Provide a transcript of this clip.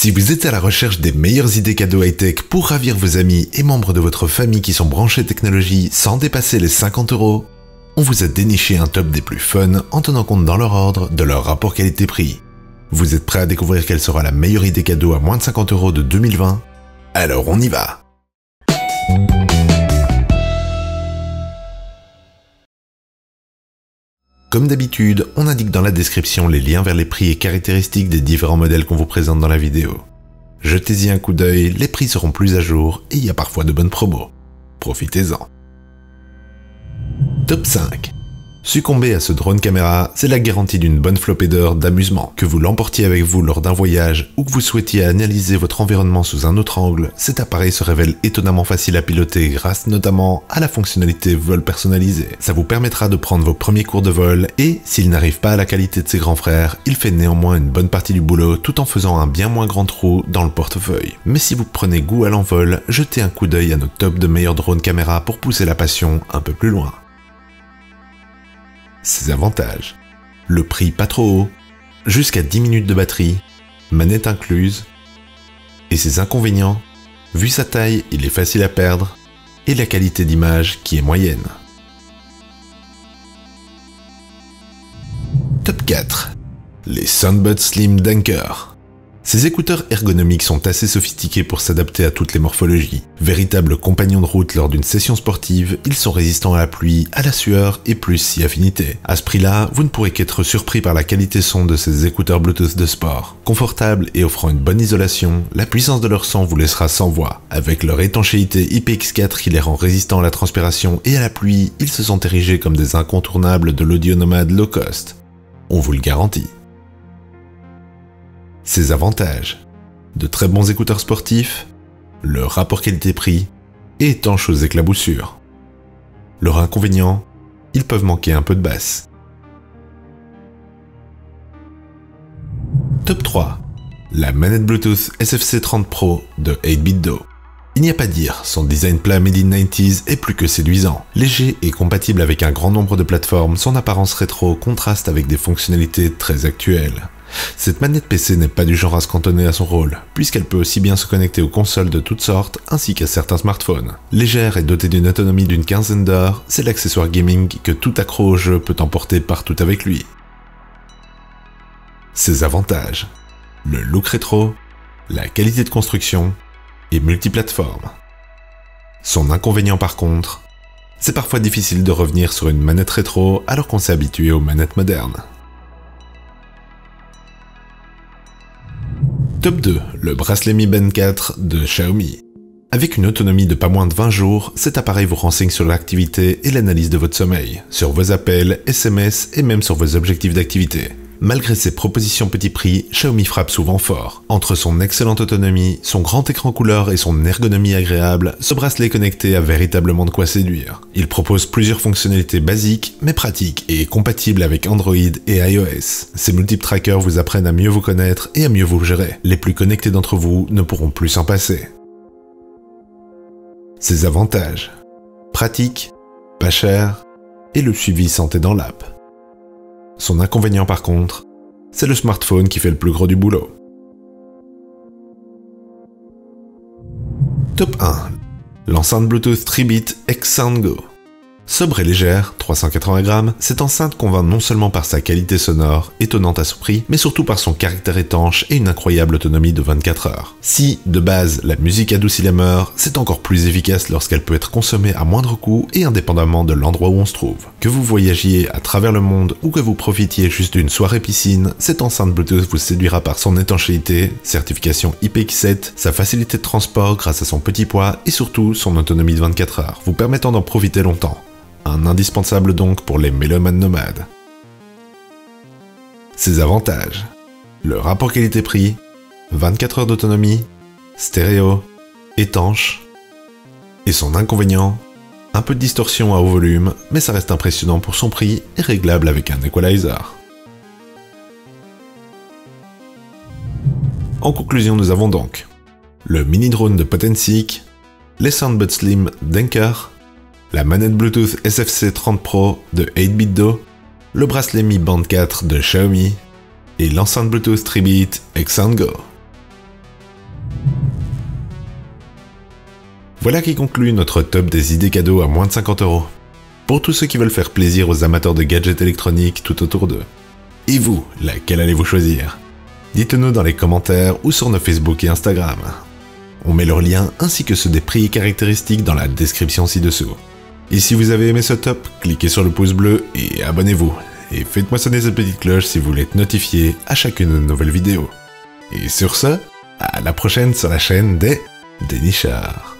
Si vous êtes à la recherche des meilleures idées cadeaux high-tech pour ravir vos amis et membres de votre famille qui sont branchés technologie sans dépasser les 50 €, on vous a déniché un top des plus fun en tenant compte dans leur ordre de leur rapport qualité-prix. Vous êtes prêts à découvrir quelle sera la meilleure idée cadeau à moins de 50 € de 2020? Alors on y va! Comme d'habitude, on indique dans la description les liens vers les prix et caractéristiques des différents modèles qu'on vous présente dans la vidéo. Jetez-y un coup d'œil, les prix seront plus à jour et il y a parfois de bonnes promos. Profitez-en. Top 5. Succomber à ce drone caméra, c'est la garantie d'une bonne flopée d'heures d'amusement. Que vous l'emportiez avec vous lors d'un voyage ou que vous souhaitiez analyser votre environnement sous un autre angle, cet appareil se révèle étonnamment facile à piloter grâce notamment à la fonctionnalité vol personnalisé. Ça vous permettra de prendre vos premiers cours de vol et, s'il n'arrive pas à la qualité de ses grands frères, il fait néanmoins une bonne partie du boulot tout en faisant un bien moins grand trou dans le portefeuille. Mais si vous prenez goût à l'envol, jetez un coup d'œil à nos tops de meilleurs drones caméra pour pousser la passion un peu plus loin. Ses avantages: le prix pas trop haut, jusqu'à 10 minutes de batterie, manette incluse, et ses inconvénients: vu sa taille, il est facile à perdre, et la qualité d'image qui est moyenne. Top 4. Les Soundbuds Slim Denker. Ces écouteurs ergonomiques sont assez sophistiqués pour s'adapter à toutes les morphologies. Véritables compagnons de route lors d'une session sportive, ils sont résistants à la pluie, à la sueur et plus si affinité. À ce prix-là, vous ne pourrez qu'être surpris par la qualité son de ces écouteurs Bluetooth de sport. Confortables et offrant une bonne isolation, la puissance de leur son vous laissera sans voix. Avec leur étanchéité IPX4 qui les rend résistants à la transpiration et à la pluie, ils se sont érigés comme des incontournables de l'audio nomade low cost. On vous le garantit. Ses avantages: de très bons écouteurs sportifs, le rapport qualité-prix et étanches aux éclaboussures. Leur inconvénient: ils peuvent manquer un peu de basse. Top 3. La manette Bluetooth SFC 30 Pro de 8BitDo. Il n'y a pas à dire, son design plat made in 90s est plus que séduisant. Léger et compatible avec un grand nombre de plateformes, son apparence rétro contraste avec des fonctionnalités très actuelles. Cette manette PC n'est pas du genre à se cantonner à son rôle, puisqu'elle peut aussi bien se connecter aux consoles de toutes sortes, ainsi qu'à certains smartphones. Légère et dotée d'une autonomie d'une quinzaine d'heures, c'est l'accessoire gaming que tout accro au jeu peut emporter partout avec lui. Ses avantages: le look rétro, la qualité de construction et multiplateforme. Son inconvénient par contre: c'est parfois difficile de revenir sur une manette rétro alors qu'on s'est habitué aux manettes modernes. Top 2. Le bracelet Mi Band 4 de Xiaomi. Avec une autonomie de pas moins de 20 jours, cet appareil vous renseigne sur l'activité et l'analyse de votre sommeil, sur vos appels, SMS et même sur vos objectifs d'activité. Malgré ses propositions petit prix, Xiaomi frappe souvent fort. Entre son excellente autonomie, son grand écran couleur et son ergonomie agréable, ce bracelet connecté a véritablement de quoi séduire. Il propose plusieurs fonctionnalités basiques, mais pratiques et compatibles avec Android et iOS. Ces multiples trackers vous apprennent à mieux vous connaître et à mieux vous gérer. Les plus connectés d'entre vous ne pourront plus s'en passer. Ses avantages: pratique, pas cher, et le suivi santé dans l'app. Son inconvénient par contre, c'est le smartphone qui fait le plus gros du boulot. Top 1. L'enceinte Bluetooth 3-bit X-Sound Go. Sobre et légère, 380 grammes, cette enceinte convainc non seulement par sa qualité sonore, étonnante à ce prix, mais surtout par son caractère étanche et une incroyable autonomie de 24 heures. Si, de base, la musique adoucit les mœurs, c'est encore plus efficace lorsqu'elle peut être consommée à moindre coût et indépendamment de l'endroit où on se trouve. Que vous voyagiez à travers le monde ou que vous profitiez juste d'une soirée piscine, cette enceinte Bluetooth vous séduira par son étanchéité, certification IPX7, sa facilité de transport grâce à son petit poids et surtout son autonomie de 24 heures, vous permettant d'en profiter longtemps. Un indispensable donc pour les mélomanes nomades. Ses avantages: le rapport qualité-prix, 24 heures d'autonomie, stéréo, étanche, et son inconvénient: un peu de distorsion à haut volume, mais ça reste impressionnant pour son prix et réglable avec un equalizer. En conclusion, nous avons donc le mini drone de Potensic, les Soundbuds Slim Denker, la manette Bluetooth SFC 30 Pro de 8BitDo, le bracelet Mi Band 4 de Xiaomi et l'enceinte Bluetooth 3-bit X-Sound Go. Voilà qui conclut notre top des idées cadeaux à moins de 50 €. Pour tous ceux qui veulent faire plaisir aux amateurs de gadgets électroniques tout autour d'eux. Et vous, laquelle allez-vous choisir? Dites-le-nous dans les commentaires ou sur nos Facebook et Instagram. On met leurs liens ainsi que ceux des prix et caractéristiques dans la description ci-dessous. Et si vous avez aimé ce top, cliquez sur le pouce bleu et abonnez-vous. Et faites-moi sonner cette petite cloche si vous voulez être notifié à chacune de nos nouvelles vidéos. Et sur ce, à la prochaine sur la chaîne des Dénichards.